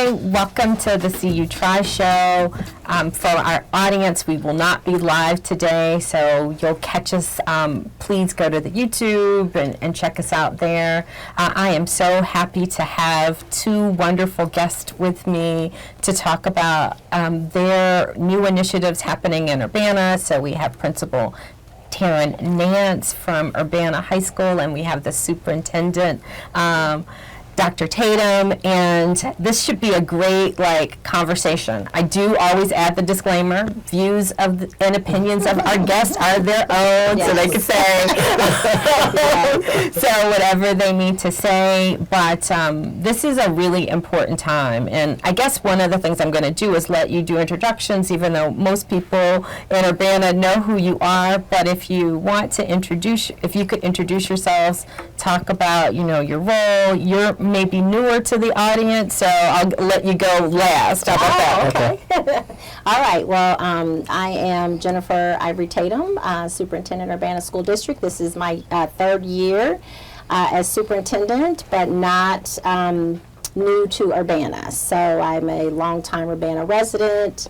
Hi, welcome to the CU Try Show. For our audience, we will not be live today, so you'll catch us. Please go to the YouTube and check us out there. I am so happy to have two wonderful guests with me to talk about their new initiatives happening in Urbana. So we have Principal Taren Nance from Urbana High School, and we have the superintendent, Dr. Tatum, and this should be a great conversation. I do always add the disclaimer: views and opinions of our guests are their own, so they can say so whatever they need to say. But this is a really important time, and I guess one of the things I'm going to do is let you do introductions, even though most people in Urbana know who you are. But if you want to if you could introduce yourselves, talk about your role. You're maybe newer to the audience, so I'll let you go last. How about that? Okay. All right. Well, I am Jennifer Ivory-Tatum, Superintendent Urbana School District. This is my third year as superintendent, but not new to Urbana. So I'm a longtime Urbana resident.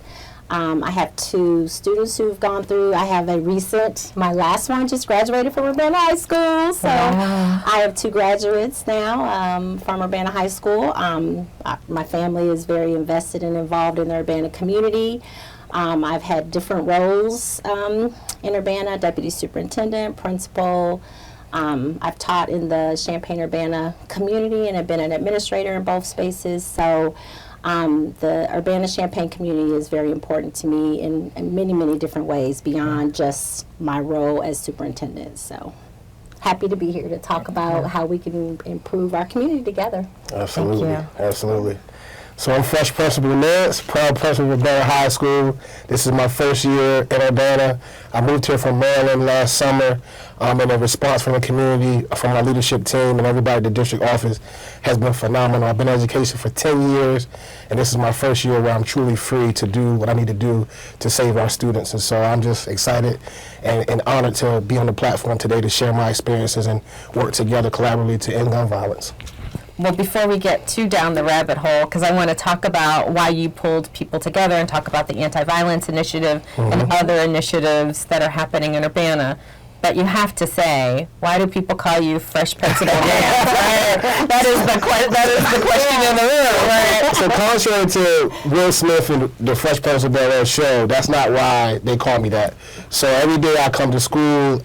I have two students who've gone through. I have my last one just graduated from Urbana High School. So I have two graduates now from Urbana High School. My family is very invested and involved in the Urbana community. I've had different roles in Urbana: deputy superintendent, principal. I've taught in the Champaign-Urbana community and have been an administrator in both spaces. So the Urbana-Champaign community is very important to me in many, many different ways beyond just my role as superintendent. So happy to be here to talk about how we can improve our community together. Absolutely. Thank you. Absolutely. So I'm Fresh Principal Nance, proud principal of Urbana High School. This is my first year in Urbana. I moved here from Maryland last summer, and the response from the community, from our leadership team and everybody at the district office has been phenomenal. I've been in education for 10 years, and this is my first year where I'm truly free to do what I need to do to save our students. And so I'm just excited and honored to be on the platform today to share my experiences and work together collaboratively to end gun violence. Well, before we get too down the rabbit hole, because I want to talk about why you pulled people together and talk about the anti-violence initiative and other initiatives that are happening in Urbana. But you have to say, why do people call you Fresh Principal Nance? Right? That is the question in the room, right? So contrary to Will Smith and the Fresh Prince of Bel-Air show, that's not why they call me that. So every day I come to school,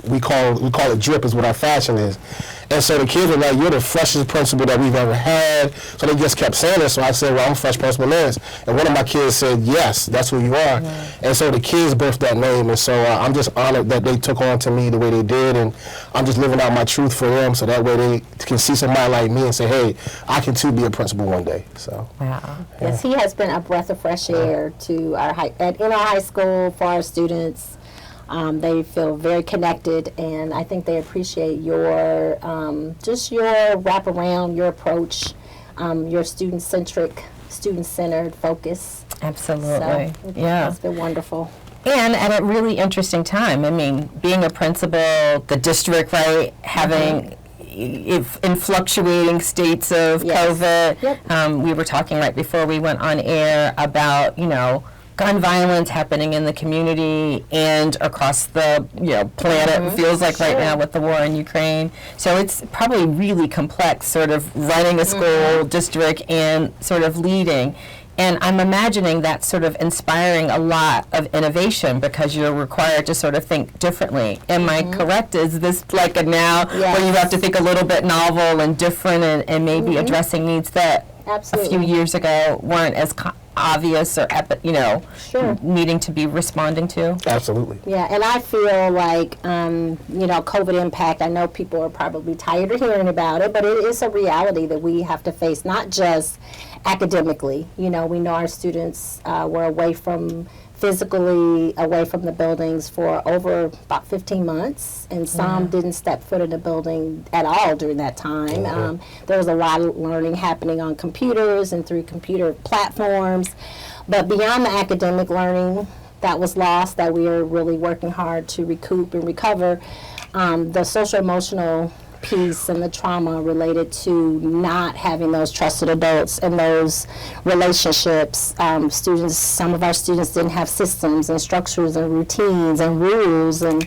we call it drip is what our fashion is. And so the kids were like, "You're the freshest principal that we've ever had." So they just kept saying it. So I said, "Well, I'm Fresh Principal Nance." And one of my kids said, "Yes, that's who you are." And so the kids birthed that name. And so I'm just honored that they took on to me the way they did. And I'm just living out my truth for them, so that way they can see somebody like me and say, "Hey, I can too be a principal one day." So. Wow. Yes, he has been a breath of fresh air to in our high school for our students. They feel very connected, and I think they appreciate your wraparound, your approach, your student-centered focus. Absolutely. So it's been wonderful. And at a really interesting time. I mean, being a principal, the district, right, having in fluctuating states of COVID. Yep. We were talking right before we went on air about, gun violence happening in the community and across the planet, it feels like right now with the war in Ukraine. So it's probably really complex sort of running a school district and sort of leading. And I'm imagining that's sort of inspiring a lot of innovation because you're required to sort of think differently. Am I correct? Is this like a now where you have to think a little bit novel and different and maybe addressing needs that a few years ago weren't as obvious or needing to be responding to? Absolutely. Yeah, and I feel like COVID impact, I know people are probably tired of hearing about it, but it is a reality that we have to face, not just academically. We know our students were physically away from the buildings for over about 15 months, and some didn't step foot in the building at all during that time. There was a lot of learning happening on computers and through computer platforms, but beyond the academic learning that was lost, that we are really working hard to recoup and recover, the social emotional piece and the trauma related to not having those trusted adults and those relationships. Some of our students didn't have systems and structures and routines and rules, and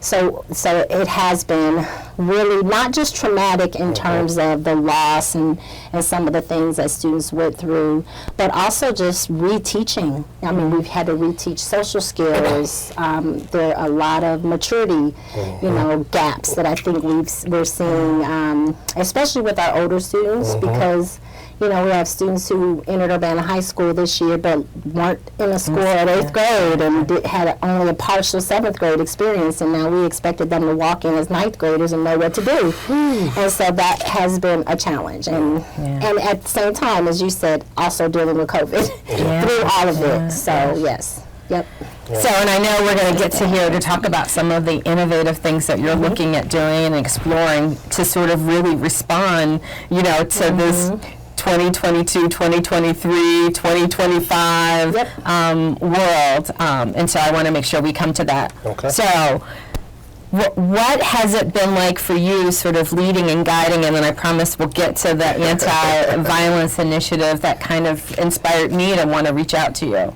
so it has been really not just traumatic in terms of the loss and some of the things that students went through, but also just reteaching. I mean, we've had to reteach social skills. There are a lot of maturity, gaps that I think we're seeing, especially with our older students, because we have students who entered Urbana High School this year but weren't in a school at 8th grade and had only a partial 7th grade experience, and now we expected them to walk in as 9th graders and know what to do. And so that has been a challenge. And at the same time, as you said, also dealing with COVID through all of it. So, yes. Yep. So, and I know we're going to get to here to talk about some of the innovative things that you're looking at doing and exploring to sort of really respond, to this 2022, 2023, 2025 world. And so I want to make sure we come to that. Okay. So what has it been like for you sort of leading and guiding, and then I promise we'll get to the anti-violence initiative that kind of inspired me to want to reach out to you?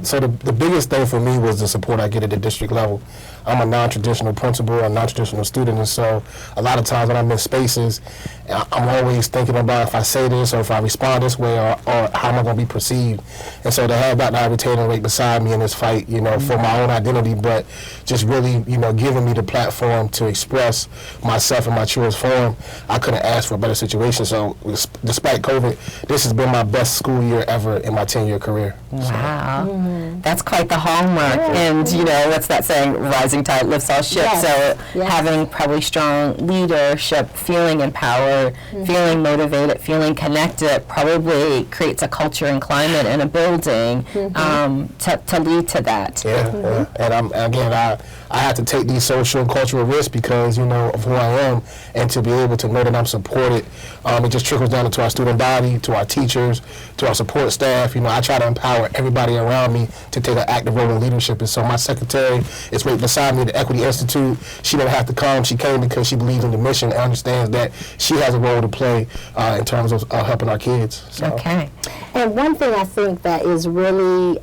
So the biggest thing for me was the support I get at the district level. I'm a non-traditional principal, a non-traditional student, and so a lot of times when I'm in spaces, I'm always thinking about if I say this or if I respond this way or how am I going to be perceived. And so to have Dr. Ivory-Tatum right beside me in this fight, for my own identity, but just really, giving me the platform to express myself in my truest form, I couldn't ask for a better situation. So despite COVID, this has been my best school year ever in my 10-year career. Wow. That's quite the hallmark. And, what's that saying? Rising tide lifts all ships. So having probably strong leadership, feeling empowered, feeling motivated, feeling connected probably creates a culture and climate in a building to lead to that. And I have to take these social and cultural risks because, of who I am, and to be able to know that I'm supported. It just trickles down to our student body, to our teachers, to our support staff. I try to empower everybody around me to take an active role in leadership. And so my secretary is right beside me at the Equity Institute. She didn't have to come. She came because she believes in the mission and understands that she has a role to play in terms of helping our kids. So. Okay. And one thing I think that is really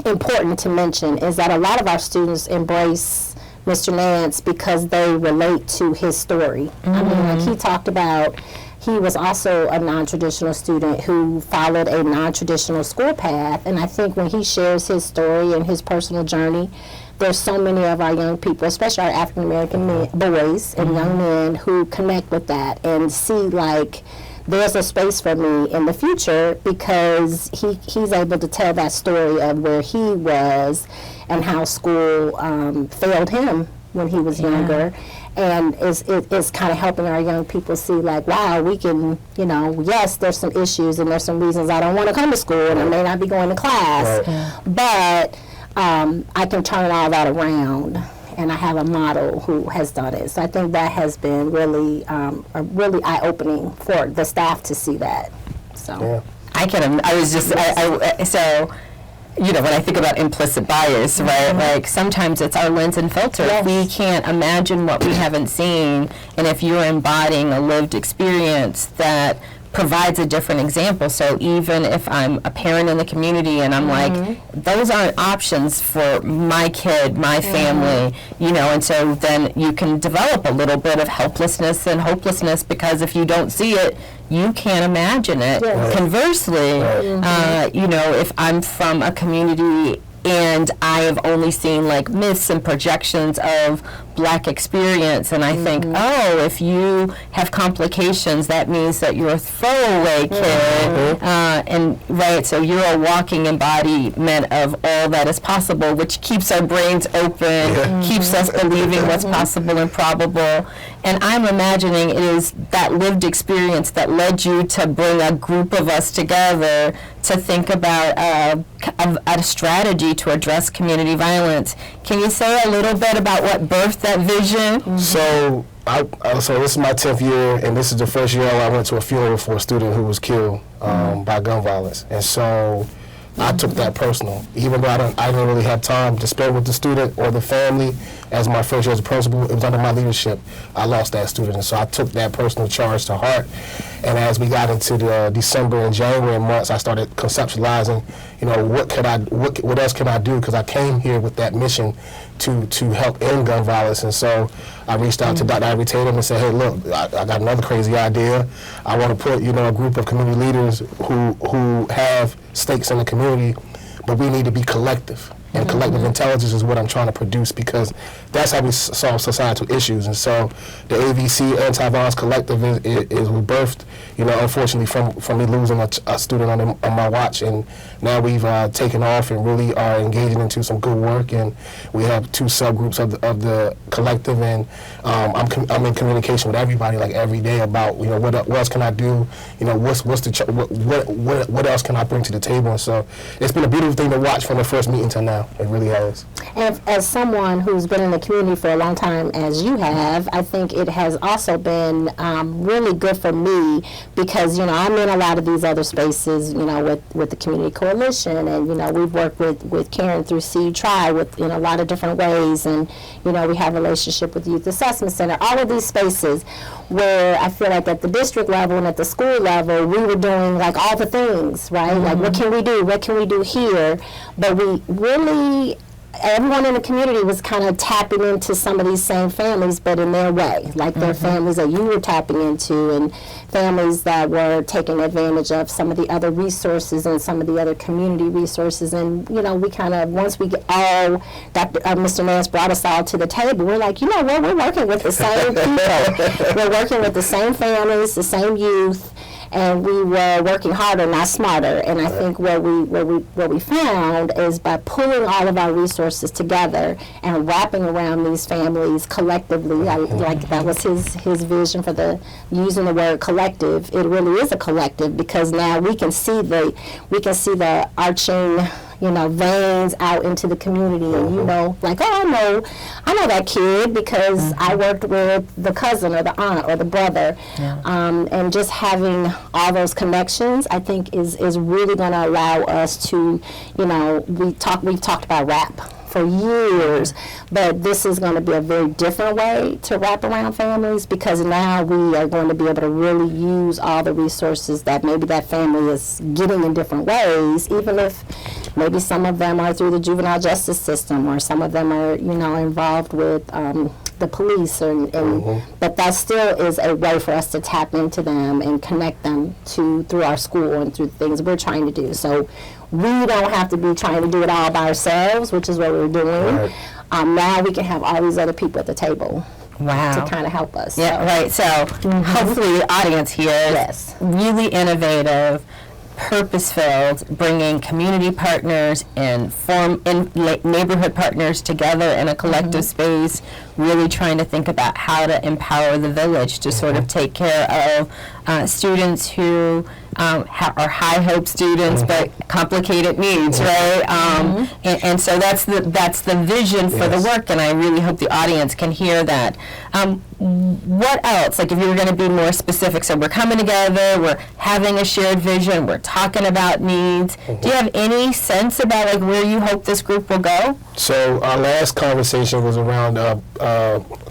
important to mention is that a lot of our students embrace Mr. Nance because they relate to his story. I mean, like he talked about, he was also a non-traditional student who followed a non-traditional school path, and I think when he shares his story and his personal journey, there's so many of our young people, especially our African American boys and young men, who connect with that and see like there's a space for me in the future because he's able to tell that story of where he was and how school failed him when he was younger. And it's kind of helping our young people see like, wow, we can, yes, there's some issues and there's some reasons I don't want to come to school and I may not be going to class, but I can turn all that around. And I have a model who has done it. So I think that has been really eye-opening for the staff to see that. So so when I think about implicit bias, right? Like sometimes it's our lens and filter. Yes. We can't imagine what we haven't seen, and if you're embodying a lived experience that provides a different example. So even if I'm a parent in the community and I'm like, those aren't options for my kid, my family, and so then you can develop a little bit of helplessness and hopelessness because if you don't see it, you can't imagine it. Yes. Conversely, if I'm from a community and I have only seen like myths and projections of Black experience, and I think, if you have complications, that means that you're a throwaway kid, so you're a walking embodiment of all that is possible, which keeps our brains open, keeps us believing what's possible and probable. And I'm imagining it is that lived experience that led you to bring a group of us together to think about a strategy to address community violence. Can you say a little bit about what birthed that vision? So this is my 10th year, and this is the first year I went to a funeral for a student who was killed by gun violence. And so I took that personal. Even though I didn't really have time to spend with the student or the family as my first year as a principal, it was under my leadership. I lost that student, and so I took that personal charge to heart. And as we got into the December and January months, I started conceptualizing, what else can I do? Because I came here with that mission to help end gun violence. And so I reached out to Dr. Ivory-Tatum and said, hey, look, I got another crazy idea. I want to put, a group of community leaders who have stakes in the community, but we need to be collective. And collective intelligence is what I'm trying to produce, because that's how we solve societal issues. And so the AVC Anti-Violence Collective is birthed, unfortunately from me losing a student on my watch. And now we've taken off and really are engaging into some good work. And we have 2 subgroups of the collective. And I'm in communication with everybody like every day about, what else can I do? What else can I bring to the table? And so it's been a beautiful thing to watch from the first meeting to now. It really has. And as someone who's been in the community for a long time, as you have, I think it has also been really good for me, because, I'm in a lot of these other spaces, with the Community Coalition, and, we've worked with Karen through Seed Try in a lot of different ways, and, we have a relationship with Youth Assessment Center, all of these spaces where I feel like at the district level and at the school level, we were doing like all the things, right? Like, what can we do? What can we do here? But we really, everyone in the community was kind of tapping into some of these same families, but in their way, like their families that you were tapping into, and families that were taking advantage of some of the other resources and some of the other community resources. And, we kind of, once we get all, Mr. Nance brought us all to the table, we're like, what, we're working with the same people. We're working with the same families, the same youth, and we were working harder, not smarter. And I think what we found is by pulling all of our resources together and wrapping around these families collectively, like that was his vision for using the word collective. It really is a collective, because now we can see the arching veins out into the community, and like, oh, I know that kid because I worked with the cousin or the aunt or the brother, and just having all those connections, I think is really going to allow us to, we've talked about rap for years, but this is going to be a very different way to wrap around families, because now we are going to be able to really use all the resources that maybe that family is getting in different ways, even if maybe some of them are through the juvenile justice system, or some of them are, involved with the police, but that still is a way for us to tap into them and connect them through our school and through the things we're trying to do. So we don't have to be trying to do it all by ourselves, which is what we're doing. Right. Now we can have all these other people at the table. Wow. To kind of help us. Yeah, right. So hopefully the audience here is really innovative, purpose-filled, bringing community partners and neighborhood partners together in a collective space, really trying to think about how to empower the village to sort of take care of students who are high hope students but complicated needs, right? And so that's the vision for the work, and I really hope the audience can hear that. What else? Like, if you were going to be more specific, so we're coming together, we're having a shared vision, we're talking about needs. Do you have any sense about like where you hope this group will go? So our last conversation was around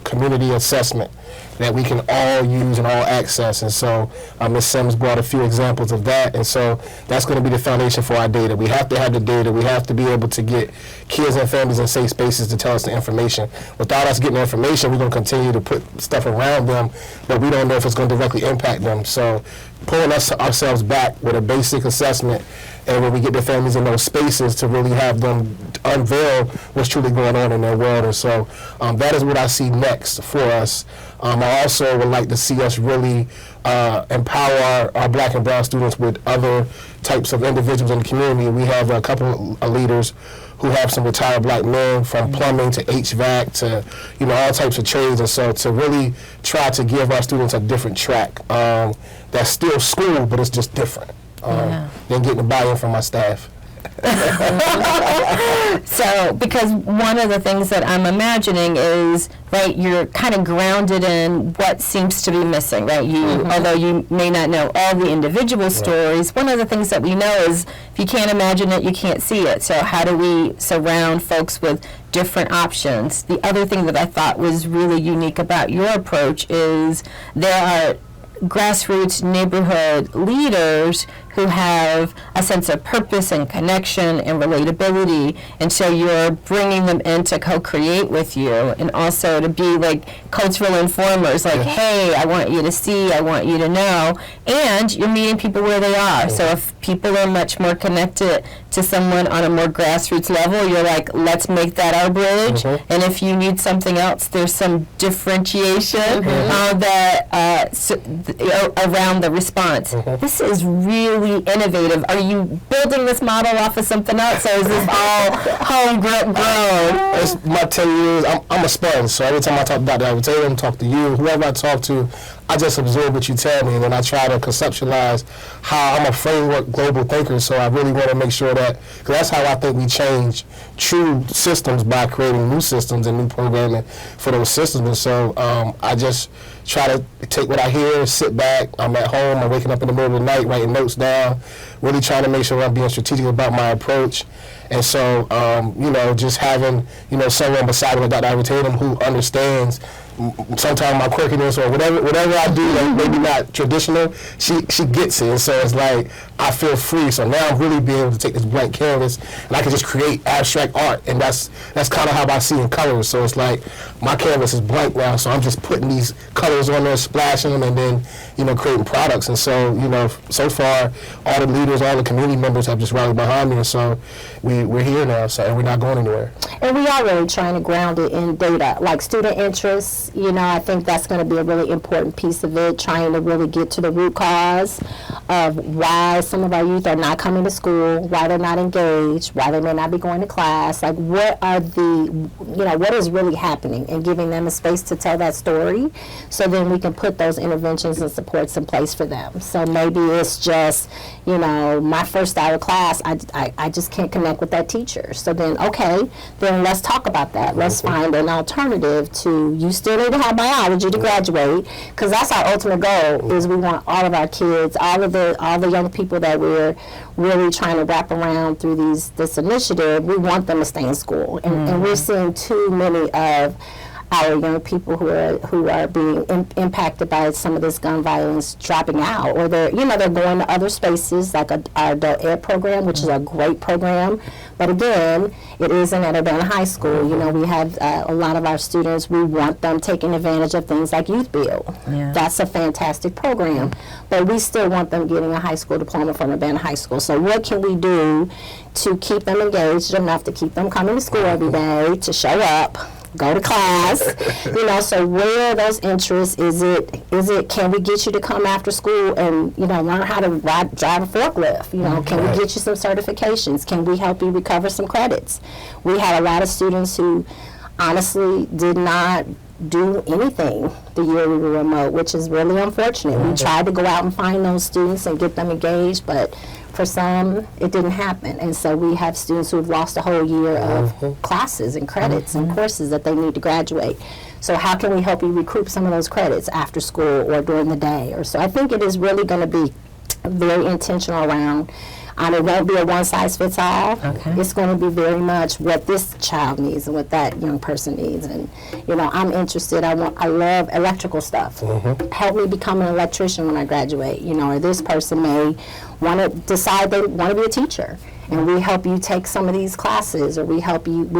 community assessment that we can all use and all access. And so Ms. Sims brought a few examples of that. And so that's going to be the foundation for our data. We have to have the data. We have to be able to get kids and families in safe spaces to tell us the information. Without us getting the information, we're going to continue to put stuff around them, but we don't know if it's going to directly impact them. So pulling ourselves back with a basic assessment, and when we get the families in those spaces to really have them unveil what's truly going on in their world. And so that is what I see next for us. I also would like to see us really empower our black and brown students with other types of individuals in the community. We have a couple of leaders who have some retired black men, from plumbing to HVAC to all types of trades. And so to really try to give our students a different track that's still school, but it's just different than getting the buy-in from my staff. So, because one of the things that I'm imagining is, right, you're kind of grounded in what seems to be missing, right? You, although you may not know all the individual stories, one of the things that we know is if you can't imagine it, you can't see it. So how do we surround folks with different options? The other thing that I thought was really unique about your approach is there are grassroots neighborhood leaders who have a sense of purpose and connection and relatability, and so you're bringing them in to co-create with you and also to be like cultural informers, like, hey, I want you to see, I want you to know, and you're meeting people where they are. So if people are much more connected to someone on a more grassroots level, you're like, let's make that our bridge, and if you need something else, there's some differentiation around the response. This is really innovative. Are you building this model off of something else, or is this all homegrown? It's my 10 years. I'm a sponge, so every time I talk about that, I would talk to you, whoever I talk to, I just absorb what you tell me, and then I try to conceptualize how I'm a framework global thinker, so I really want to make sure that, because that's how I think we change true systems by creating new systems and new programming for those systems. And so I just try to take what I hear, sit back, I'm at home, I'm waking up in the middle of the night, writing notes down, really trying to make sure I'm being strategic about my approach. And so, just having, someone beside me like Dr. Ivory-Tatum who understands sometimes my quirkiness or whatever I do that maybe not traditional, she gets it. And so it's like I feel free. So now I'm really being able to take this blank canvas and I can just create abstract art. And that's kind of how I see in colors. So it's like my canvas is blank now, so I'm just putting these colors on there, splashing them, and then creating products. And so so far all the leaders, all the community members have just rallied behind me. And so we're here now. So and we're not going anywhere. And we are really trying to ground it in data, like student interests. I think that's going to be a really important piece of it, trying to really get to the root cause of why some of our youth are not coming to school, why they're not engaged, why they may not be going to class, like what is really happening, and giving them a space to tell that story, so then we can put those interventions and supports in place for them. So maybe it's just, my first hour of class, I just can't connect with that teacher. So then, okay, then let's talk about that. Let's find an alternative to, you still need to have biology to graduate, because that's our ultimate goal, is we want all of our kids, all the young people that we're really trying to wrap around through this initiative, we want them to stay in school. And we're seeing too many of our young people who are being impacted by some of this gun violence dropping out, or they're going to other spaces like our adult ed program, which is a great program, but again, it isn't at Urbana High School. We have a lot of our students, we want them taking advantage of things like Youth Build. That's a fantastic program, but we still want them getting a high school diploma from Urbana High School. So what can we do to keep them engaged enough to keep them coming to school every day, to show up, go to class, so where are those interests? Is it, can we get you to come after school and, learn how to drive a forklift? Can we get you some certifications? Can we help you recover some credits? We had a lot of students who honestly did not do anything the year we were remote, which is really unfortunate. We tried to go out and find those students and get them engaged, but for some, it didn't happen. And so we have students who have lost a whole year of classes and credits and courses that they need to graduate. So how can we help you recoup some of those credits after school or during the day? Or so I think it is really going to be very intentional around. It won't be a one-size-fits-all. It's going to be very much what this child needs and what that young person needs. And I'm interested. I love electrical stuff. Help me become an electrician when I graduate. Or this person may want to decide they want to be a teacher, and we help you take some of these classes, or we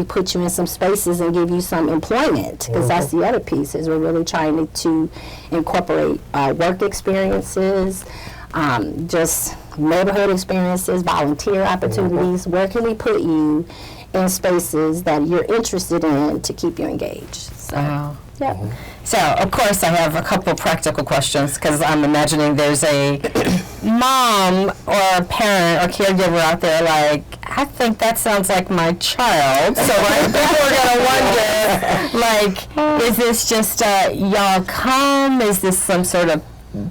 put you in some spaces and give you some employment, because that's the other piece, is we're really trying to incorporate work experiences, just neighborhood experiences, volunteer opportunities. Where can we put you in spaces that you're interested in to keep you engaged? So, wow. Yeah. So, of course, I have a couple practical questions, because I'm imagining there's a mom or a parent or caregiver out there like, I think that sounds like my child. So I think we're going to wonder, like, is this just y'all come? Is this some sort of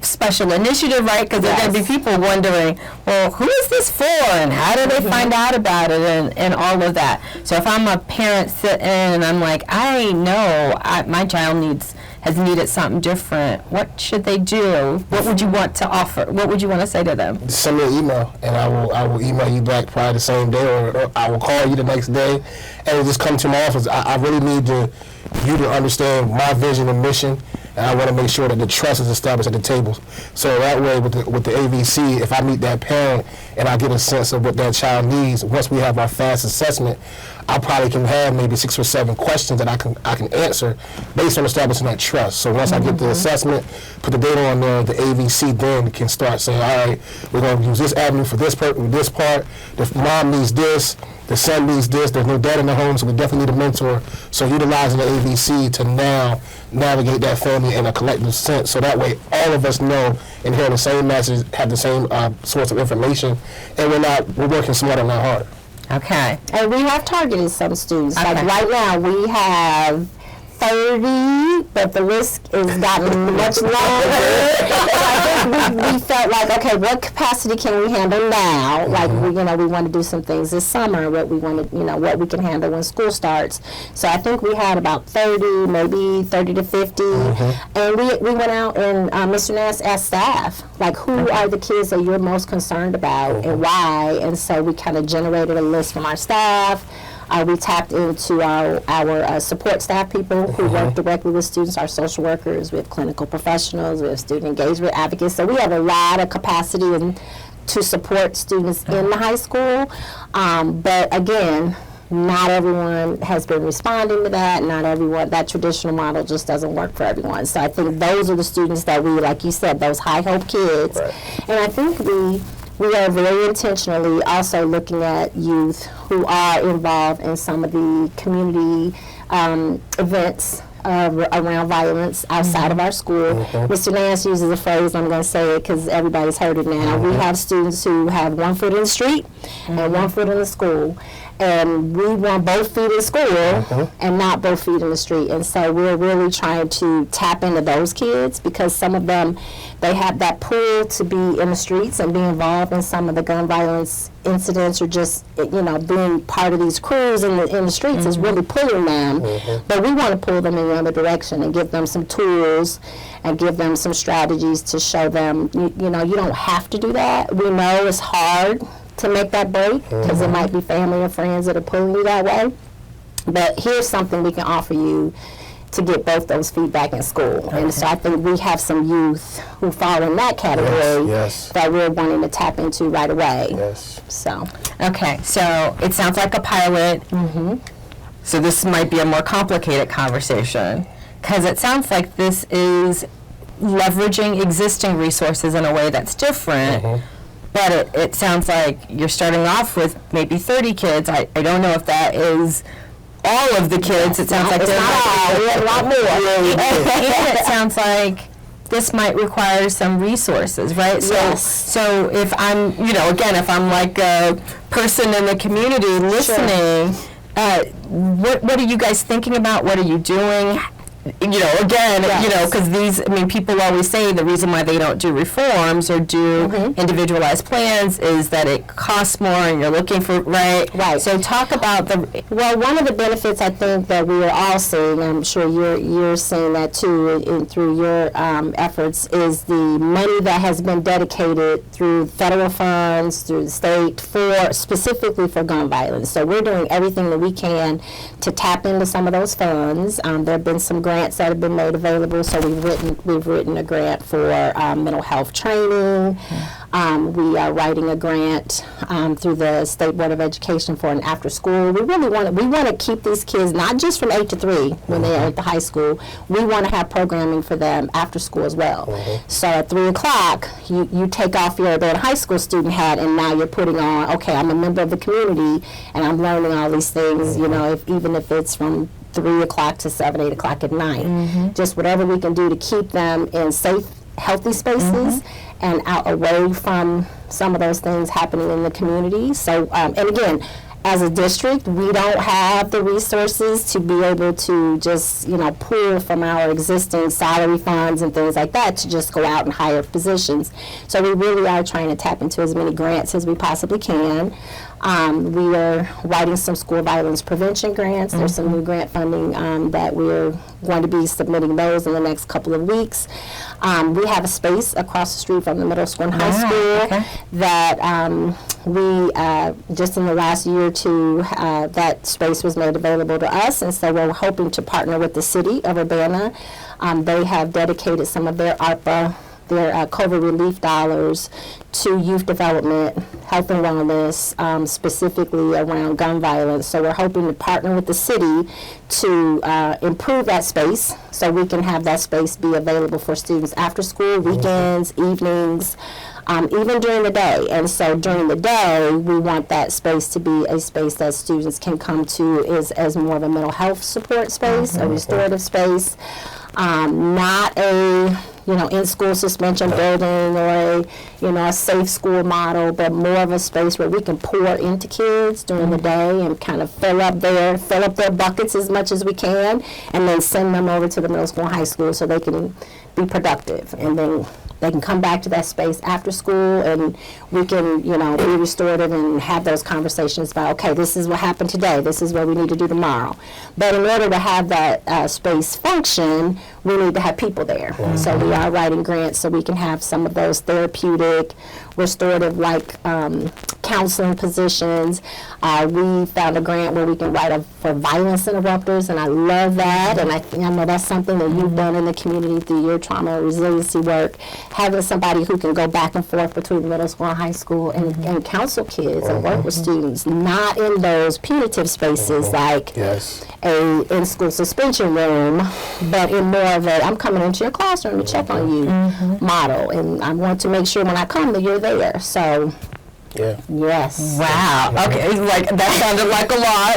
special initiative, right? Because there are going to be people wondering, well, who is this for, and how do they find out about it, and all of that. So if I'm a parent sitting and I'm like, I know my child has needed something different, what should they do? What would you want to offer? What would you want to say to them? Send me an email, and I will email you back probably the same day, or I will call you the next day, and just come to my office. I really need you to understand my vision and mission, and I want to make sure that the trust is established at the table. So that way, with the AVC, if I meet that parent and I get a sense of what that child needs, once we have our fast assessment, I probably can have maybe 6 or 7 questions that I can answer based on establishing that trust. So once I get the assessment, put the data on there, the AVC then can start saying, all right, we're going to use this avenue for this this part. The mom needs this. The son needs this. There's no dad in the home, so we definitely need a mentor. So utilizing the AVC to now navigate that family in a collective sense, so that way all of us know and hear the same message, have the same source of information, and we're working smarter, not harder. Okay. And we have targeted some students. Okay. Like right now, we have 30, but the list has gotten much longer. I think we felt like, okay, what capacity can we handle now? Like we want to do some things this summer. What we want to, what we can handle when school starts. So I think we had about 30, maybe 30 to 50, and we went out and Mr. Nance asked staff, like, who are the kids that you're most concerned about and why? And so we kind of generated a list from our staff. We tapped into our support staff people who work directly with students, our social workers, we have clinical professionals, we have student engagement advocates. So we have a lot of capacity to support students in the high school. But again, not everyone has been responding to that. Not everyone, that traditional model just doesn't work for everyone. So I think those are the students that we, like you said, those high hope kids. Right. And I think we are very intentionally also looking at youth who are involved in some of the community events around violence outside of our school. Mr. Nance uses a phrase, I'm going to say it because everybody's heard it now. We have students who have 1 foot in the street and 1 foot in the school. And we want both feet in school and not both feet in the street. And so we're really trying to tap into those kids because some of them, they have that pull to be in the streets and be involved in some of the gun violence incidents, or just, being part of these crews in the streets is really pulling them. But we want to pull them in the other direction and give them some tools and give them some strategies to show them, you don't have to do that. We know it's hard to make that break because it might be family or friends that are pulling you that way. But here's something we can offer you to get both those feet back in school. And so I think we have some youth who fall in that category that we're wanting to tap into right away. So. Okay, so it sounds like a pilot. So this might be a more complicated conversation because it sounds like this is leveraging existing resources in a way that's different. But it sounds like you're starting off with maybe 30 kids. I don't know if that is all of the kids. It sounds like there's a lot more. And it sounds like this might require some resources, right? So if I'm, again, if I'm like a person in the community listening, what are you guys thinking about? What are you doing? Because people always say the reason why they don't do reforms or do individualized plans is that it costs more and you're looking for, right? So talk about well, one of the benefits I think that we are all seeing, I'm sure you're seeing that too through your efforts, is the money that has been dedicated through federal funds, through the state, specifically for gun violence. So we're doing everything that we can to tap into some of those funds. There have been some grants that have been made available. So we've written a grant for mental health training. We are writing a grant through the State Board of Education for an after school. We want to keep these kids not just from 8 to 3 when they are at the high school. We want to have programming for them after school as well. So at 3 o'clock, you take off your adult high school student hat, and now you're putting on, okay, I'm a member of the community, and I'm learning all these things. Even if it's from 3 o'clock to 7, 8 o'clock at night. Just whatever we can do to keep them in safe, healthy spaces and out away from some of those things happening in the community. So, and again, as a district, we don't have the resources to be able to just, pull from our existing salary funds and things like that to just go out and hire positions. So we really are trying to tap into as many grants as we possibly can. We are writing some school violence prevention grants. There's some new grant funding that we're going to be submitting those in the next couple of weeks. We have a space across the street from the middle school and high school that we, just in the last year or two, that space was made available to us, and so we're hoping to partner with the city of Urbana. They have dedicated some of their ARPA, their COVID relief dollars to youth development, health and wellness, specifically around gun violence. So we're hoping to partner with the city to improve that space so we can have that space be available for students after school, weekends, evenings, even during the day. And so during the day, we want that space to be a space that students can come to as more of a mental health support space, a restorative space, not a in-school suspension building or a safe school model, but more of a space where we can pour into kids during the day and kind of fill up their buckets as much as we can, and then send them over to the middle school and high school so they can be productive, and then they can come back to that space after school, and we can, be restorative and have those conversations about, okay, this is what happened today, this is what we need to do tomorrow. But in order to have that space function, we need to have people there. So we are writing grants so we can have some of those therapeutic, restorative, counseling positions. We found a grant where we can write for violence interrupters, and I love that. And I know that's something that you've done in the community through your trauma and resiliency work, having somebody who can go back and forth between middle school and high school and counsel kids and work with students, not in those punitive spaces like a in-school suspension room, but in more of a, I'm coming into your classroom to check on you model, and I want to make sure when I come that you're there. So yes. Wow. Okay. That sounded like a lot.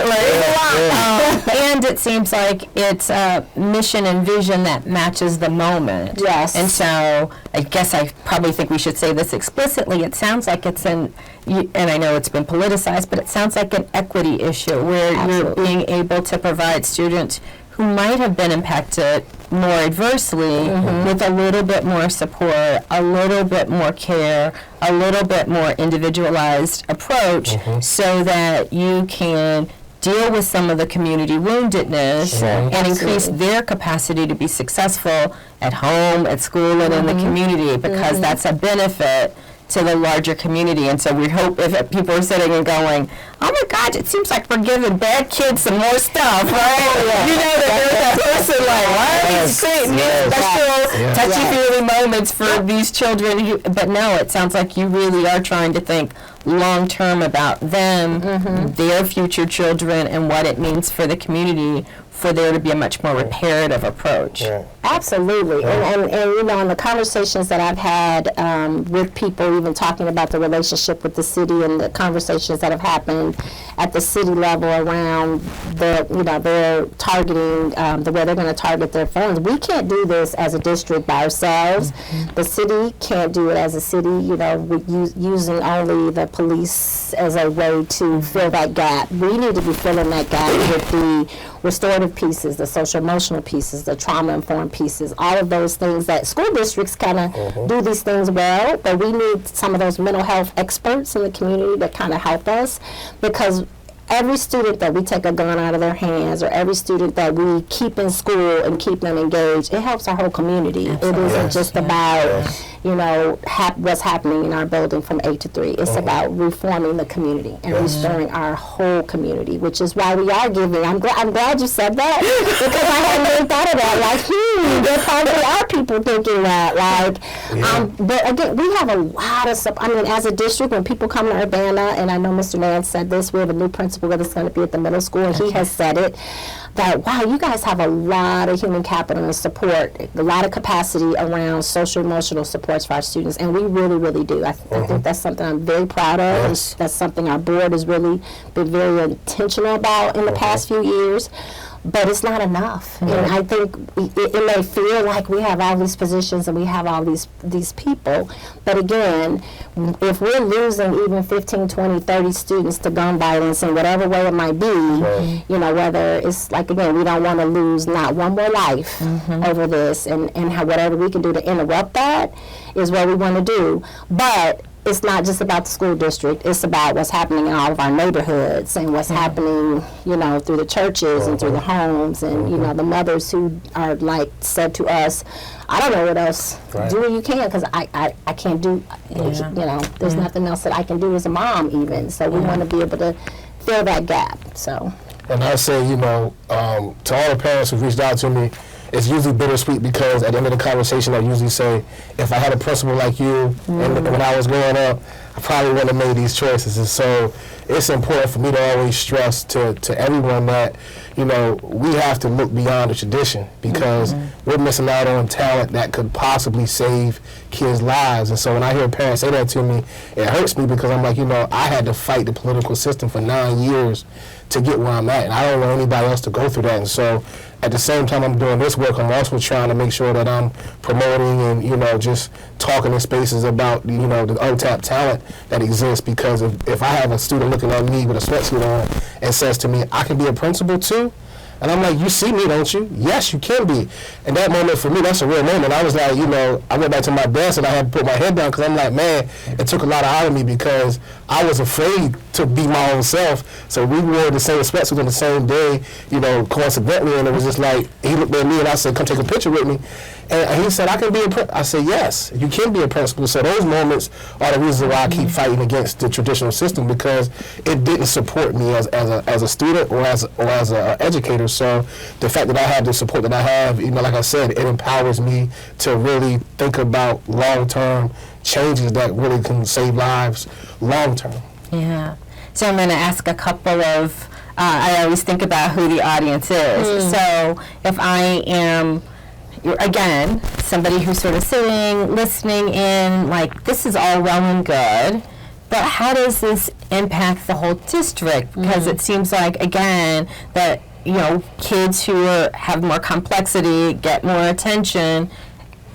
And it seems like it's a mission and vision that matches the moment. Yes. And so I guess I probably think we should say this explicitly. It sounds like it's and I know it's been politicized, but it sounds like an equity issue where you're being able to provide students who might have been impacted more adversely with a little bit more support, a little bit more care, a little bit more individualized approach, so that you can deal with some of the community woundedness and increase their capacity to be successful at home, at school, and in the community, because that's a benefit to the larger community. And so we hope if people are sitting and going, oh my God, it seems like we're giving bad kids some more stuff, right? That there's that person like, what? Touchy-feely moments for these children. But no, it sounds like you really are trying to think long-term about them, their future children, and what it means for the community for there to be a much more reparative approach. Absolutely. And in the conversations that I've had with people, even talking about the relationship with the city and the conversations that have happened at the city level around their targeting, the way they're going to target their funds. We can't do this as a district by ourselves. The city can't do it as a city, using only the police as a way to fill that gap. We need to be filling that gap with the restorative pieces, the social emotional pieces, the trauma informed pieces, all of those things that school districts kind of do these things well, but we need some of those mental health experts in the community that kind of help us, because every student that we take a gun out of their hands, or every student that we keep in school and keep them engaged, it helps our whole community. Absolutely. It isn't just about what's happening in our building from 8 to 3. It's about reforming the community and restoring our whole community, which is why we are giving. I'm glad you said that, because I hadn't even thought of that. There probably are people thinking that. But again, we have a lot of stuff. I mean, as a district, when people come to Urbana, and I know Mr. Nance said this, we have a new principal that's going to be at the middle school, and he has said it, that, wow, you guys have a lot of human capital and support, a lot of capacity around social emotional supports for our students, and we really, really do. I think that's something I'm very proud of. That's something our board has really been very intentional about in the past few years. but it's not enough. And I think it may feel like we have all these positions and we have all these people, but again, if we're losing even 15, 20, 30 students to gun violence in whatever way it might be, you know, whether it's like, again, we don't want to lose not one more life over this, and how whatever we can do to interrupt that is what we want to do. But it's not just about the school district. It's about what's happening in all of our neighborhoods and what's happening, you know, through the churches and through the homes, and, you know, the mothers who are, like, said to us, I don't know what else. Do what you can, because I can't do, you know, there's nothing else that I can do as a mom even. So we want to be able to fill that gap. So. And I say, you know, to all the parents who've reached out to me, it's usually bittersweet, because at the end of the conversation I usually say, if I had a principal like you and when I was growing up, I probably wouldn't have made these choices. And so it's important for me to always stress to everyone that, you know, we have to look beyond the tradition, because we're missing out on talent that could possibly save kids' lives. And so when I hear parents say that to me, it hurts me, because I'm like, you know, I had to fight the political system for 9 years to get where I'm at, and I don't want anybody else to go through that. And so at the same time I'm doing this work, I'm also trying to make sure that I'm promoting and, you know, just talking in spaces about, you know, the untapped talent that exists. Because if I have a student looking at me with a sweatsuit on and says to me, I can be a principal too, and I'm like, you see me, don't you? Yes, you can be. And that moment for me, that's a real moment. I was like, you know, I went back to my desk and I had to put my head down, because I'm like, man, it took a lot out of me, because I was afraid to be my own self. So we wore the same sweatsuit on the same day, you know, coincidentally, and it was just like, he looked at me and I said, come take a picture with me. And he said, I can be a principal. I said, yes, you can be a principal. So those moments are the reason why I keep fighting against the traditional system, because it didn't support me as a student or as an educator. So the fact that I have the support that I have, you know, like I said, it empowers me to really think about long-term changes that really can save lives long-term. Yeah. So I'm going to ask a couple of, I always think about who the audience is. So if I am, again, somebody who's sort of sitting, listening in, like, this is all well and good, but how does this impact the whole district? Because it seems like, again, that, you know, kids who have more complexity get more attention.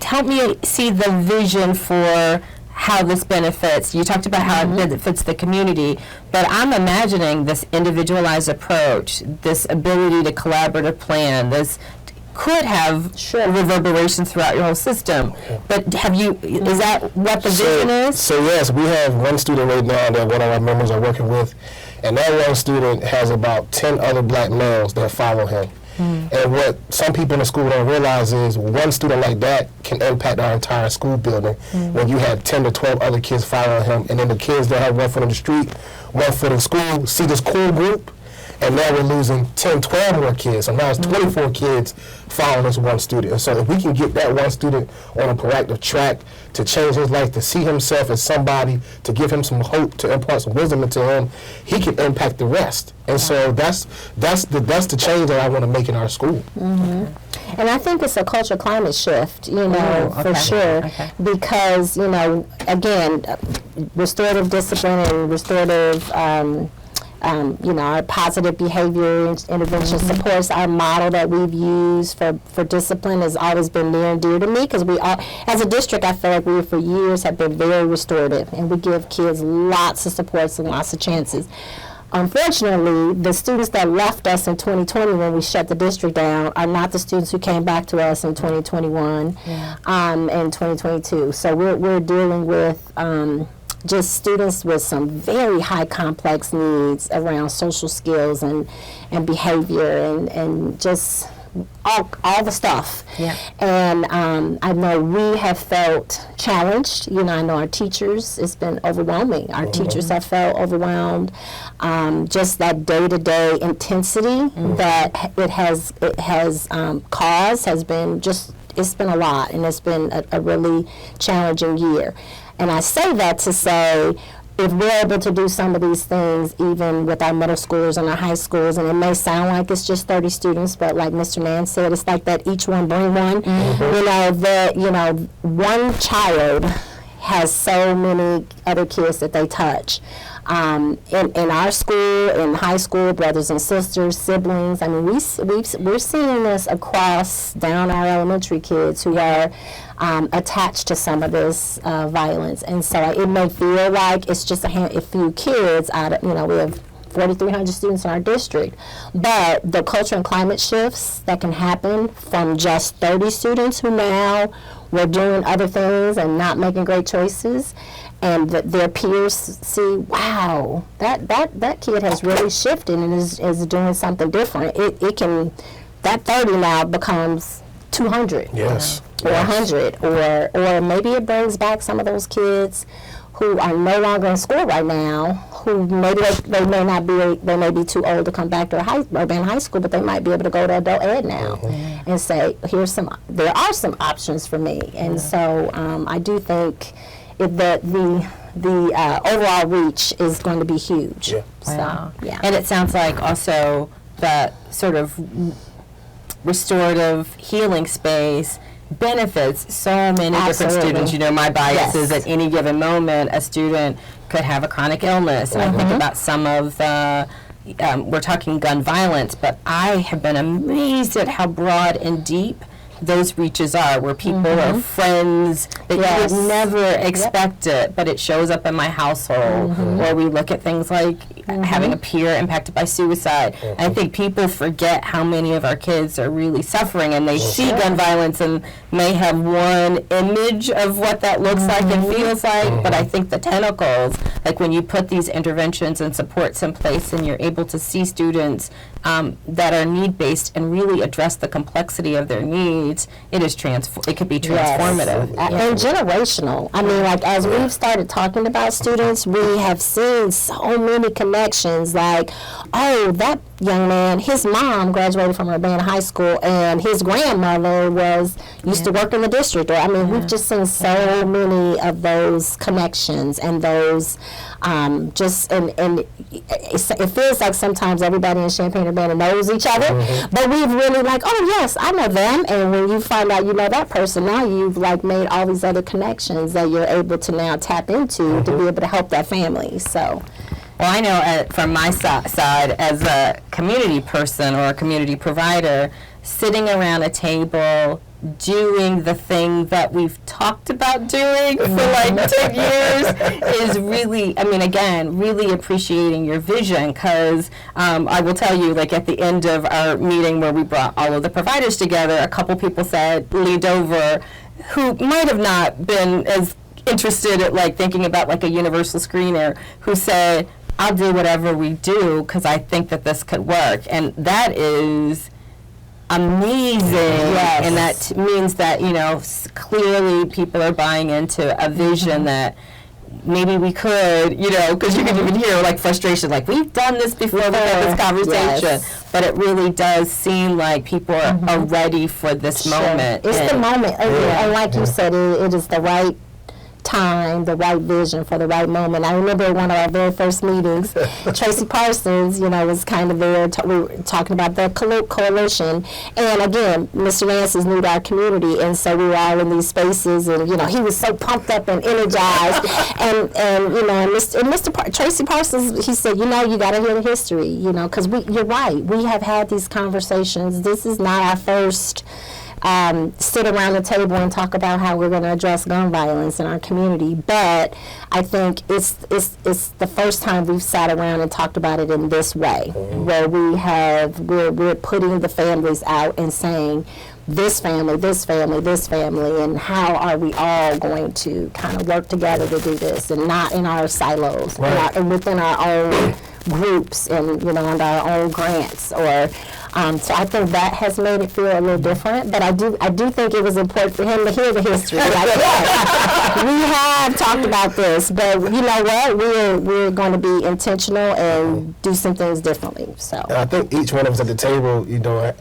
Help me see the vision for how this benefits. You talked about how it benefits the community, but I'm imagining this individualized approach, this ability to collaborative plan, this could have reverberations throughout your whole system. But is that what the vision is? So yes, we have one student right now that one of our members are working with, and that one student has about 10 other black males that follow him. And what some people in the school don't realize is one student like that can impact our entire school building when you have 10 to 12 other kids following him, and then the kids that have one foot in the street, one foot in school, see this cool group, and now we're losing 10, 12 more kids. So now it's 24 kids following this one student. And so if we can get that one student on a proactive track to change his life, to see himself as somebody, to give him some hope, to impart some wisdom into him, he can impact the rest. And so that's the change that I want to make in our school. And I think it's a cultural climate shift, you know, for sure. Because, you know, again, restorative discipline and restorative you know, our positive behavior intervention supports. Our model that we've used for discipline has always been near and dear to me, because we are, as a district, I feel like we for years have been very restorative, and we give kids lots of supports and lots of chances. Unfortunately, the students that left us in 2020 when we shut the district down are not the students who came back to us in 2021 and 2022. So we're dealing with just students with some very high complex needs around social skills and behavior and just all the stuff. And I know we have felt challenged. You know, I know our teachers, it's been overwhelming. Our teachers have felt overwhelmed. Just that day-to-day intensity that it has caused has been just, it's been a lot, and it's been a really challenging year. And I say that to say, if we're able to do some of these things, even with our middle schoolers and our high schools, and it may sound like it's just 30 students, but like Mr. Nance said, it's like that each one bring one. You know, one child has so many other kids that they touch. in our school, in high school, brothers and sisters, siblings. I mean, we're seeing this across down our elementary kids who are attached to some of this violence. And so it may feel like it's just a few kids out of, we have 4,300 students in our district. But the culture and climate shifts that can happen from just 30 students who now were doing other things and not making great choices, and their peers see, wow, that kid has really shifted and is doing something different. That 30 now becomes 200. Yes. Or 100, or maybe it brings back some of those kids who are no longer in school right now, who maybe they may be too old to come back to urban high school, but they might be able to go to adult ed now and say, there are some options for me. And so I do think that the overall reach is going to be huge. Yeah. Wow. So, yeah. And it sounds like also that sort of restorative healing space benefits so many different students. My bias is at any given moment a student could have a chronic illness. And I think about some of the, we're talking gun violence, but I have been amazed at how broad and deep those reaches are, where people are friends that you would never expect it, but it shows up in my household. Or we look at things like having a peer impacted by suicide. I think people forget how many of our kids are really suffering, and they see gun violence and may have one image of what that looks like and feels like, but I think the tentacles, like when you put these interventions and supports in place and you're able to see students that are need-based and really address the complexity of their needs, it could be transformative. And generational. I mean, like, as we've started talking about students, we have seen so many connections, like, oh, that young man, his mom graduated from Urbana High School, and his grandmother used to work in the district. Or, I mean, we've just seen so many of those connections and those and it feels like sometimes everybody in Champaign-Urbana knows each other, but we've really like, oh yes, I know them, and when you find out you know that person, now you've like made all these other connections that you're able to now tap into to be able to help that family. So. Well, I know from my side, as a community person or a community provider, sitting around a table doing the thing that we've talked about doing for like 10 years is really, really appreciating your vision, because I will tell you, like at the end of our meeting where we brought all of the providers together, a couple people leaned over who might have not been as interested at like thinking about like a universal screener, who said, I'll do whatever we do because I think that this could work. And that is amazing. Yes. And that means that, clearly people are buying into a vision that maybe we could, because you can even hear like frustration, like we've done this before, we've had this conversation. Yes. But it really does seem like people are ready for this moment. It's the moment. And like you said, it is the right time, the right vision for the right moment. I remember one of our very first meetings, Tracy Parsons, was kind of there. We were talking about the coalition, and again, Mr. Nance is new to our community, and so we were all in these spaces, and he was so pumped up and energized, and Mr. Tracy Parsons, he said, you got to hear the history, because you're right, we have had these conversations. This is not our first. Sit around the table and talk about how we're going to address gun violence in our community, but I think it's the first time we've sat around and talked about it in this way, where we're putting the families out and saying, this family, this family, this family, and how are we all going to kind of work together to do this, and not in our silos, and within our own groups, and under our own grants, or so I think that has made it feel a little different. But I do think it was important for him to hear the history. Like, yes, we have talked about this, but you know what? We're going to be intentional and do some things differently. So and I think each one of us at the table,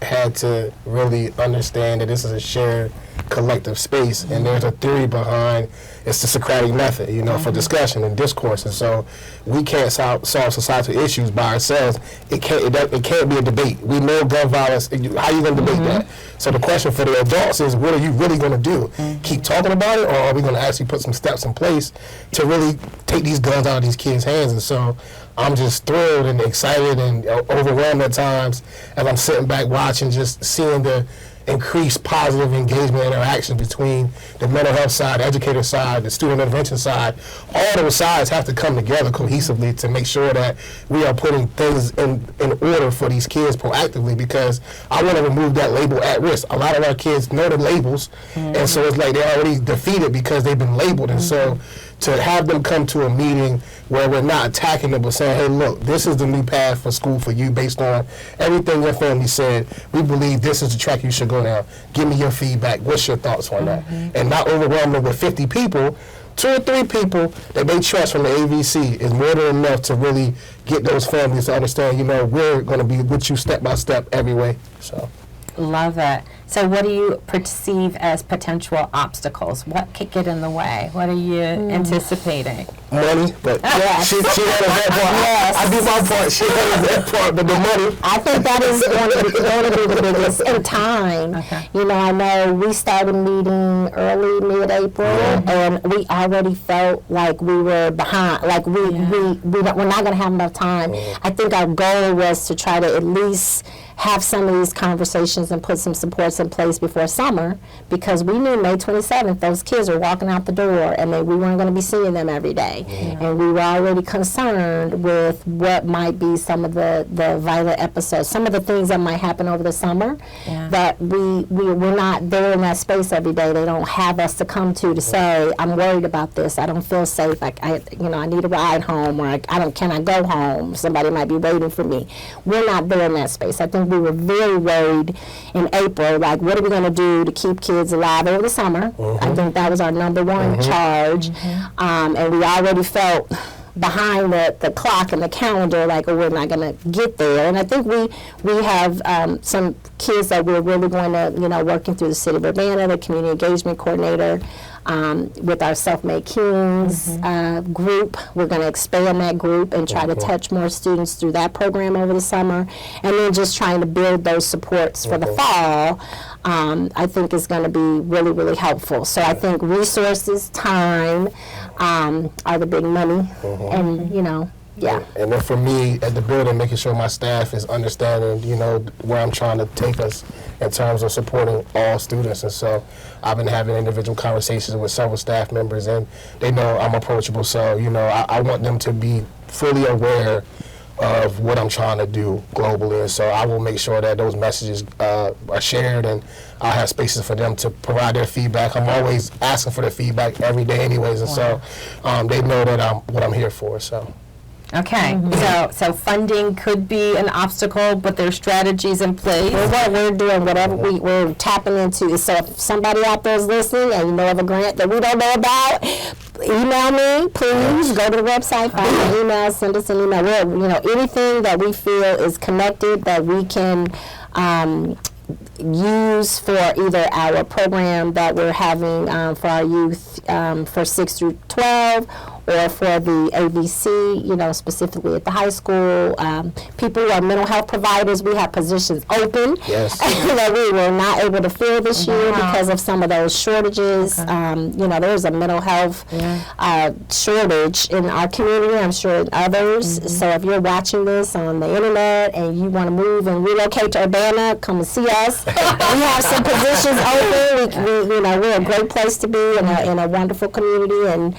had to really understand that this is a shared collective space, and there's a theory behind it's the Socratic method, for discussion and discourse, and so we can't solve societal issues by ourselves. It can't be a debate. We know gun violence. How are you going to debate that? So the question for the adults is, what are you really going to do? Keep talking about it, or are we going to actually put some steps in place to really take these guns out of these kids' hands? And so I'm just thrilled and excited and overwhelmed at times as I'm sitting back watching, just seeing the increased positive engagement interaction between the mental health side, the educator side, the student intervention side. All those sides have to come together cohesively to make sure that we are putting things in order for these kids proactively, because I want to remove that label at risk. A lot of our kids know the labels, and so it's like they're already defeated because they've been labeled. And so to have them come to a meeting where we're not attacking them but saying, hey, look, this is the new path for school for you based on everything your family said. We believe this is the track you should go down. Give me your feedback. What's your thoughts on that? And not overwhelm them with 50 people. 2 or 3 people that they trust from the AVC is more than enough to really get those families to understand, we're going to be with you step by step every way. So. Love it. So what do you perceive as potential obstacles? What could get in the way? What are you anticipating? Money, but she handles that part. Yes. I do my part. She handles that part, but the money. I think that is going to be the biggest. And time. Okay. I know we started meeting early, mid-April, and we already felt like we were behind. Like we're not going to have enough time. I think our goal was to try to at least have some of these conversations and put some supports in place before summer, because we knew May 27th those kids were walking out the door and we weren't going to be seeing them every day. And we were already concerned with what might be some of the violent episodes, some of the things that might happen over the summer that we're not there in that space every day. They don't have us to come to say, I'm worried about this, I don't feel safe, I need a ride home, or can I go home? Somebody might be waiting for me. We're not there in that space. I think we were very worried in April, like, what are we going to do to keep kids alive over the summer? I think that was our number one charge. And we already felt behind the clock and the calendar, like, oh, we're not going to get there. And I think we have some kids that we're really going to, working through the City of Urbana, the Community Engagement Coordinator, with our Self-Made Kings group. We're going to expand that group and try to touch more students through that program over the summer. And then just trying to build those supports for the fall, I think is going to be really, really helpful. So I think resources, time are the big money. And, And then for me at the building, making sure my staff is understanding, where I'm trying to take us in terms of supporting all students. And so I've been having individual conversations with several staff members, and they know I'm approachable. So, I want them to be fully aware of what I'm trying to do globally. And so I will make sure that those messages are shared, and I'll have spaces for them to provide their feedback. I'm always asking for their feedback every day anyways. And so they know that what I'm here for. So. Okay, so funding could be an obstacle, but there are strategies in place. Well, what we're doing, whatever we're tapping into. So if somebody out there is listening and you know of a grant that we don't know about, email me, please. Go to the website, find my email, send us an email. Anything that we feel is connected that we can use for either our program that we're having for our youth for 6 through 12, or for the ABC, specifically at the high school. People who are mental health providers, we have positions open that we were not able to fill this year because of some of those shortages. There's a mental health shortage in our community, I'm sure in others. So if you're watching this on the internet and you want to move and relocate to Urbana, come and see us. We have some positions open. We're a great place to be in a wonderful community. And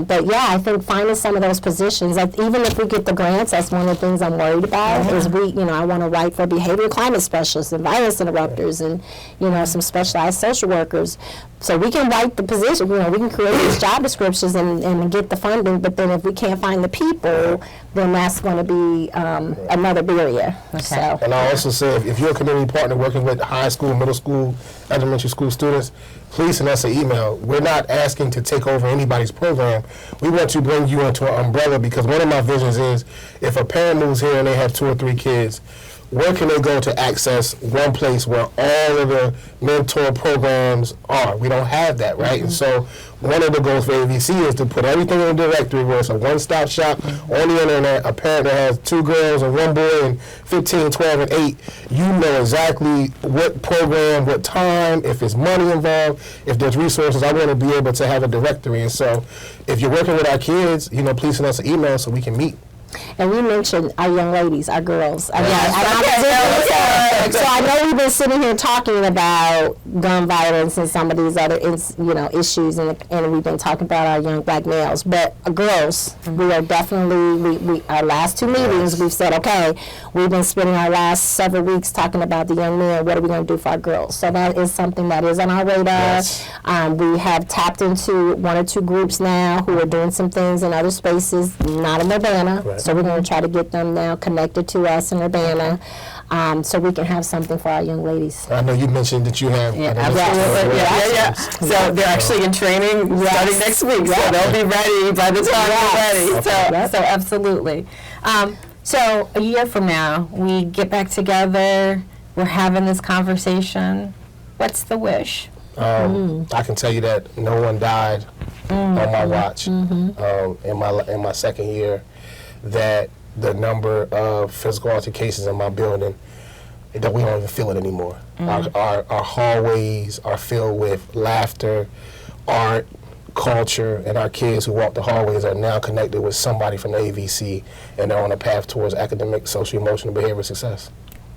but I think finding some of those positions, like even if we get the grants, that's one of the things I'm worried about. Is I want to write for behavior climate specialists and violence interrupters, and some specialized social workers. So we can write the position, we can create these job descriptions and get the funding, but then if we can't find the people, then that's going to be another barrier. So. And I also say, if you're a community partner working with high school, middle school, elementary school students, please send us an email. We're not asking to take over anybody's program. We want to bring you into an umbrella, because one of my visions is, if a parent moves here and they have 2 or 3 kids, where can they go to access one place where all of the mentor programs are? We don't have that, right? And so one of the goals for AVC is to put everything in a directory where it's a one-stop shop on the internet. A parent that has 2 girls and 1 boy and 15, 12, and 8, you know exactly what program, what time, if there's money involved, if there's resources. I want to be able to have a directory. And so if you're working with our kids, please send us an email so we can meet. And we mentioned our young ladies, our girls. So I know we've been sitting here talking about gun violence and some of these other issues, and we've been talking about our young black males. But girls, we are definitely, our last 2 meetings, we've said, okay, we've been spending our last several weeks talking about the young men. What are we going to do for our girls? So that is something that is on our radar. Yes. We have tapped into 1 or 2 groups now who are doing some things in other spaces, not in Urbana. Right. So we're going to try to get them now connected to us in Urbana, so we can have something for our young ladies. I know you mentioned that you have. Absolutely. Yeah. So they're actually in training starting next week, so they'll be ready by the time they're ready. So absolutely. So a year from now, we get back together, we're having this conversation. What's the wish? I can tell you that no one died on my watch in my second year. That the number of physical altercations in my building, that we don't even feel it anymore. Our hallways are filled with laughter, art, culture, and our kids who walk the hallways are now connected with somebody from the AVC, and they're on a path towards academic, social, emotional, behavioral success.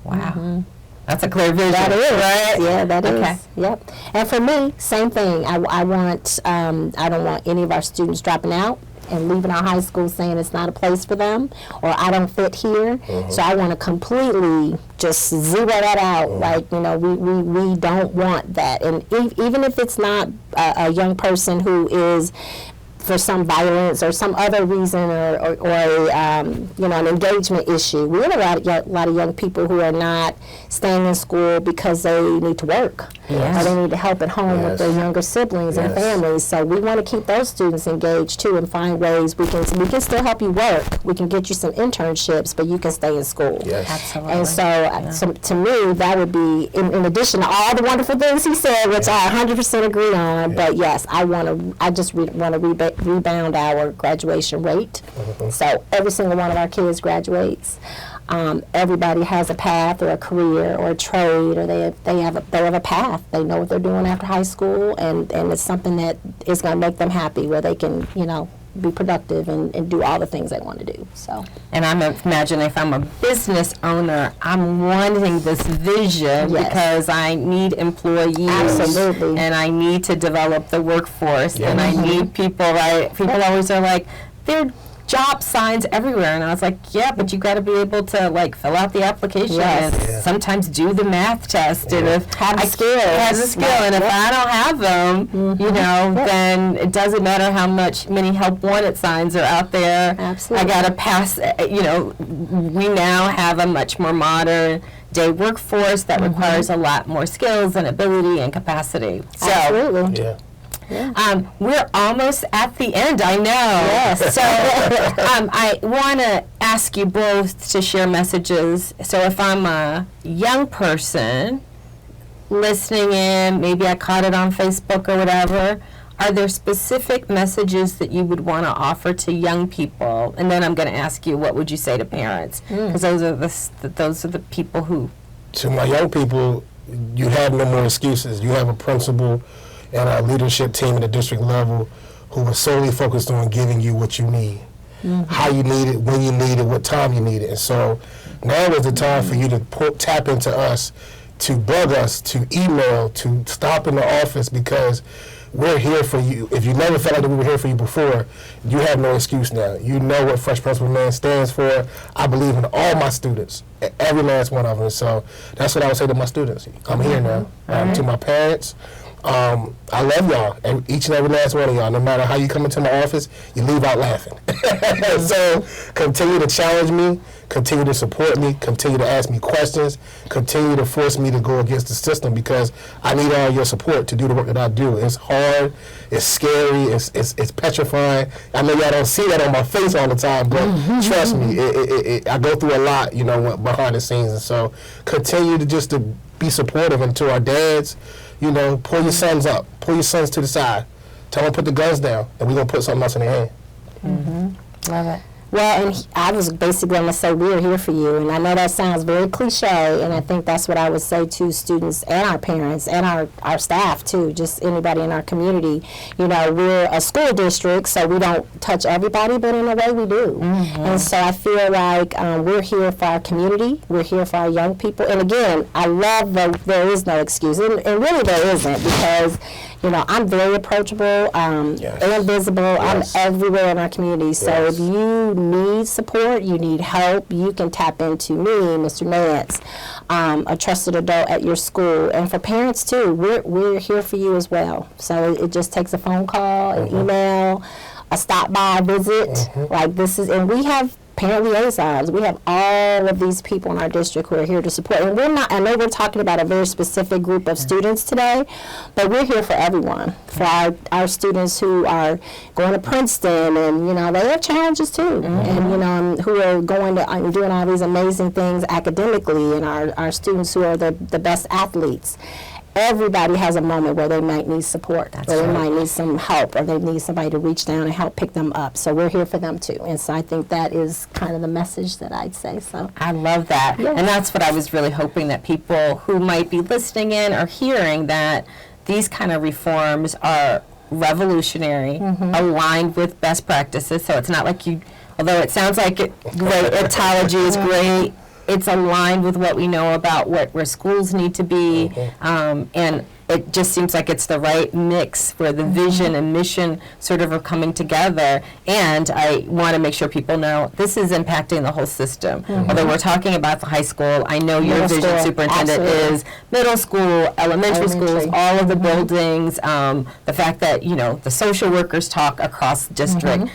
Wow. That's a clear vision. That is, right? Yeah, that is. Okay. Yep. And for me, same thing. I don't want any of our students dropping out and leaving our high school saying it's not a place for them, or I don't fit here. So I want to completely just zero that out. Like, we don't want that. And even if it's not a young person who is for some violence or some other reason, or an engagement issue. We have a lot of young people who are not staying in school because they need to work, or they need to help at home with their younger siblings and families. So we want to keep those students engaged too, and find ways we can still help you work. We can get you some internships, but you can stay in school. Yes. Absolutely. And so to me, that would be, in addition to all the wonderful things he said, which I 100% agree on. But yes, I just want to rebound our graduation rate. So every single one of our kids graduates. Everybody has a path or a career or a trade, or they have a path. They know what they're doing after high school, and it's something that is going to make them happy, where they can be productive and do all the things they want to do. So. And I'm imagining, if I'm a business owner, I'm wanting this vision because I need employees. Absolutely. And I need to develop the workforce. And I need people, right? People always are like, there are job signs everywhere. And I was like, yeah, but you got to be able to fill out the application and sometimes do the math test. And if Have the skills. has a skill, and if I don't have them, then it doesn't matter how many help wanted signs are out there. Absolutely. I got to pass, we now have a much more modern day workforce that requires a lot more skills and ability and capacity. So, Absolutely. Yeah. we're almost at the end, I know. Yes. So I want to ask you both to share messages. So if I'm a young person listening in, maybe I caught it on Facebook or whatever, are there specific messages that you would want to offer to young people? And then I'm going to ask you, what would you say to parents? Because those are the people who... To my young people, you have no more excuses. You have a principal and a leadership team at the district level who are solely focused on giving you what you need, how you need it, when you need it, what time you need it. And so now is the time for you to tap into us, to bug us, to email, to stop in the office, because we're here for you. If you never felt like we were here for you before, you have no excuse now. You know what Fresh Principal Man stands for. I believe in all my students, every last one of them. So that's what I would say to my students. I'm here now. To my parents, I love y'all, each and every last one of y'all. No matter how you come into my office, you leave out laughing. So continue to challenge me, continue to support me, continue to ask me questions, continue to force me to go against the system, because I need all your support to do the work that I do. It's hard, it's scary, it's petrifying. I know y'all don't see that on my face all the time, but trust me, I go through a lot, you know, behind the scenes. And so continue to be supportive, and to our dads, you know, pull your sons up, pull your sons to the side, tell them to put the guns down, and we're going to put something else in their hand. Love it. Well, and I was basically going to say we're here for you, and I know that sounds very cliche, and I think that's what I would say to students and our parents and our staff too, just anybody in our community. You know, we're a school district, so we don't touch everybody, but in a way we do. And so I feel like we're here for our community, we're here for our young people, and again, I love that there is no excuse, and really there isn't, because you know, I'm very approachable, and visible. I'm everywhere in our community. So if you need support, you need help, you can tap into me, Mr. Nance, a trusted adult at your school. And for parents too, we're here for you as well. So it just takes a phone call, an email, a stop by visit. Like this is, and we have parent liaisons. We have all of these people in our district who are here to support. And we're not, I know we're talking about a very specific group of students today, but we're here for everyone. For our students who are going to Princeton, and, you know, they have challenges too. And, you know, who are going to, doing all these amazing things academically, and our students who are the best athletes. Everybody has a moment where they might need support, or they might need some help, or they need somebody to reach down and help pick them up. So we're here for them too. And so I think that is kind of the message that I'd say. So I love that. And that's what I was really hoping, that people who might be listening in or hearing, that these kind of reforms are revolutionary, aligned with best practices. So it's not like you, although it sounds like great, ethology is great, it's aligned with what we know about where schools need to be, and it just seems like it's the right mix where the vision and mission sort of are coming together. And I want to make sure people know this is impacting the whole system. Although we're talking about the high school, I know your vision, superintendent, is middle school, elementary schools, all of the buildings, the fact that, you know, the social workers talk across district,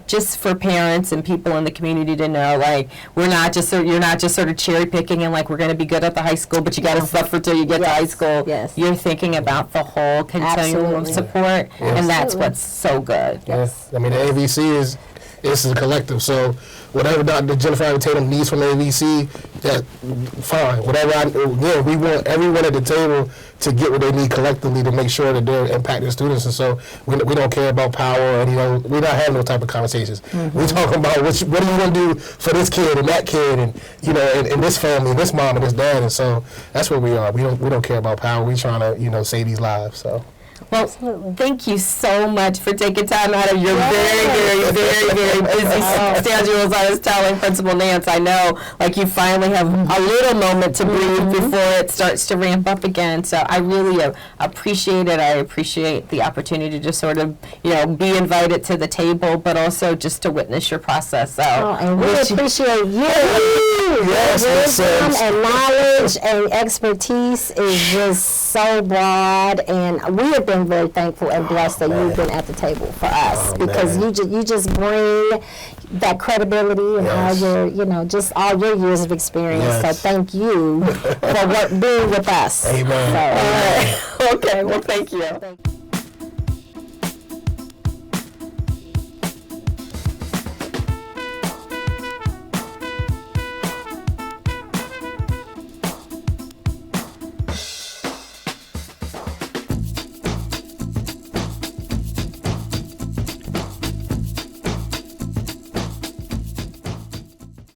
just for parents and people in the community to know, like, we're not just you're not just sort of cherry picking and like we're going to be good at the high school, but you got to suffer till you get to high school. You're thinking about the whole continuum of support, and that's what's so good. I mean, the AVC is a collective, so whatever Dr. Jennifer Ivory-Tatum needs from the AVC, that fine. Whatever we want everyone at the table to get what they need collectively to make sure that they're impacting students. And so we don't care about power, and, you know, we're not having those type of conversations. We're talking about what are you going to do for this kid and that kid, and, you know, and this family, and this mom and this dad. And so that's where we are. We don't care about power. We're trying to, you know, save these lives. So. Well, thank you so much for taking time out of your very busy schedules. I was telling Principal Nance, I know, like, you finally have a little moment to breathe before it starts to ramp up again. So I really appreciate it. I appreciate the opportunity to sort of, you know, be invited to the table, but also just to witness your process. So and we appreciate you. Wisdom and knowledge and expertise is just so broad, and we have been very thankful and blessed that you've been at the table for us, because you just bring that credibility and all your, you know, just all your years of experience. So thank you for being with us. Amen. So, okay, well, thank you.